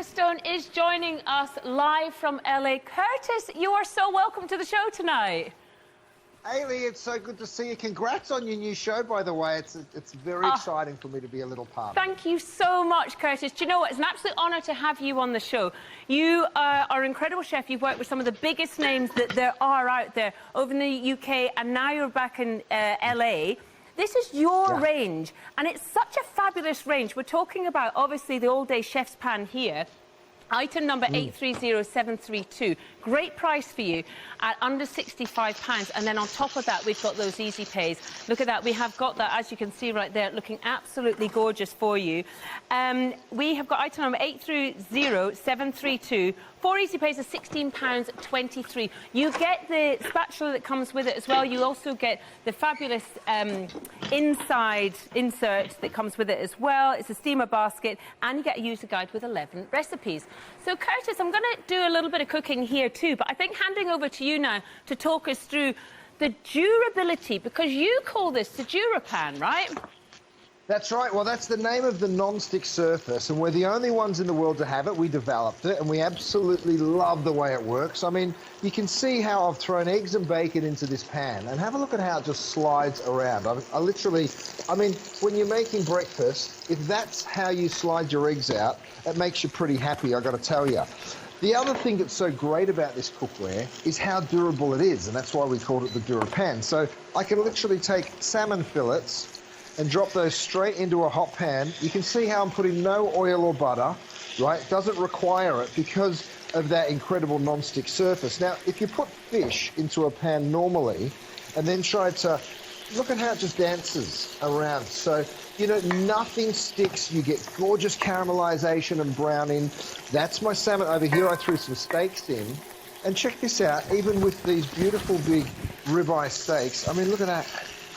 Curtis Stone is joining us live from LA. Curtis, you are so welcome to the show tonight. Eilidh, it's so good to see you. Congrats on your new show, by the way. It's very exciting for me to be a little part of it. Thank you so much, Curtis. Do you know what? It's an absolute honour to have you on the show. You are an incredible chef. You've worked with some of the biggest names that there are out there over in the UK, and now you're back in LA. This is your range, and it's such a fabulous range. We're talking about, obviously, the all-day chef's pan here. Item number 830732. Great price for you at under £65. And then on top of that, we've got those easy pays. Look at that. We have got that, as you can see right there, looking absolutely gorgeous for you. We have got item number 830732. 4 easy pays are £16.23. You get the spatula that comes with it as well. You also get the fabulous inside insert that comes with it as well. It's a steamer basket, and you get a user guide with 11 recipes. So, Curtis, I'm going to do a little bit of cooking here too, but I think handing over to you now to talk us through the durability, because you call this the DuraPan, right? That's right. Well, that's the name of the non-stick surface, and we're the only ones in the world to have it. We developed it, and we absolutely love the way it works. I mean, you can see how I've thrown eggs and bacon into this pan, and have a look at how it just slides around. I mean, when you're making breakfast, if that's how you slide your eggs out, it makes you pretty happy, I've got to tell you. The other thing that's so great about this cookware is how durable it is, and that's why we called it the DuraPan. So I can literally take salmon fillets and drop those straight into a hot pan. You can see how I'm putting no oil or butter, right? It doesn't require it because of that incredible non-stick surface. Now, if you put fish into a pan normally and then try to, look at how it just dances around. So, you know, nothing sticks. You get gorgeous caramelization and browning. That's my salmon. Over here, I threw some steaks in. And check this out, even with these beautiful big ribeye steaks, I mean, look at that.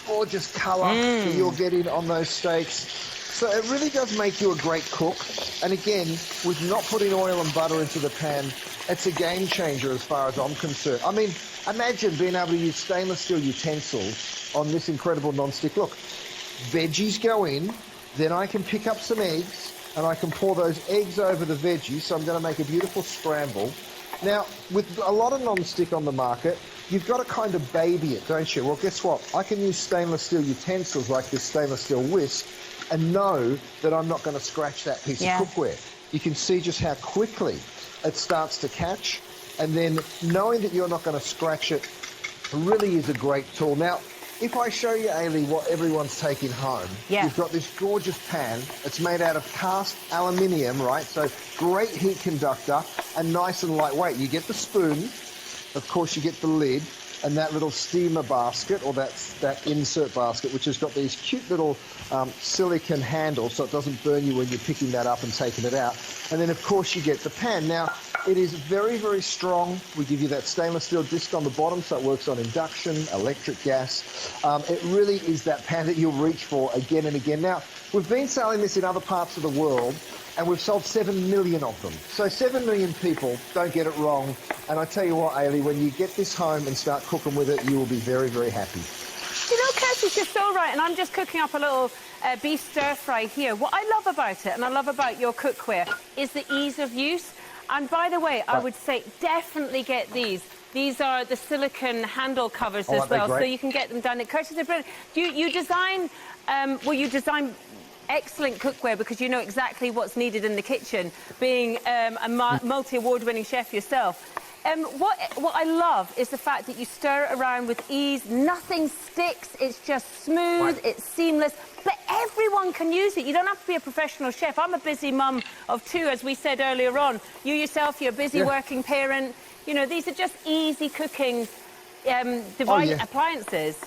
Gorgeous colour that you're getting on those steaks. So it really does make you a great cook. And again, with not putting oil and butter into the pan, it's a game changer as far as I'm concerned. I mean, imagine being able to use stainless steel utensils on this incredible non-stick. Look, veggies go in, then I can pick up some eggs and I can pour those eggs over the veggies. So I'm going to make a beautiful scramble. Now, with a lot of non-stick on the market, you've got to kind of baby it, don't you? Well, guess what? I can use stainless steel utensils like this stainless steel whisk and know that I'm not going to scratch that piece of cookware. You can see just how quickly it starts to catch, and then knowing that you're not going to scratch it really is a great tool. Now, if I show you, Eilidh, what everyone's taking home, you've got this gorgeous pan. It's made out of cast aluminium, right? So great heat conductor and nice and lightweight. You get the spoon, of course you get the lid, and that little steamer basket, or that insert basket, which has got these cute little silicone handles so it doesn't burn you when you're picking that up and taking it out. And then, of course, you get the pan. Now, it is very, very strong. We give you that stainless steel disc on the bottom so it works on induction, electric gas. It really is that pan that you'll reach for again and again. Now, we've been selling this in other parts of the world, and we've sold 7 million of them. So 7 million people, don't get it wrong. And I tell you what, Eilidh, when you get this home and start cooking with it, you will be very, very happy. You know, Curtis, you're so right, and I'm just cooking up a little beef stir-fry here. What I love about it, and I love about your cookware, is the ease of use. And by the way, I would say definitely get these. These are the silicone handle covers as well, so you can get them done. Curtis, they're brilliant. You design, you design excellent cookware because you know exactly what's needed in the kitchen, being a multi-award-winning chef yourself. What I love is the fact that you stir it around with ease. Nothing sticks. It's just smooth. It's seamless. But everyone can use it. You don't have to be a professional chef. I'm a busy mum of 2, as we said earlier on. You yourself, you're a busy working parent. You know, these are just easy cooking appliances.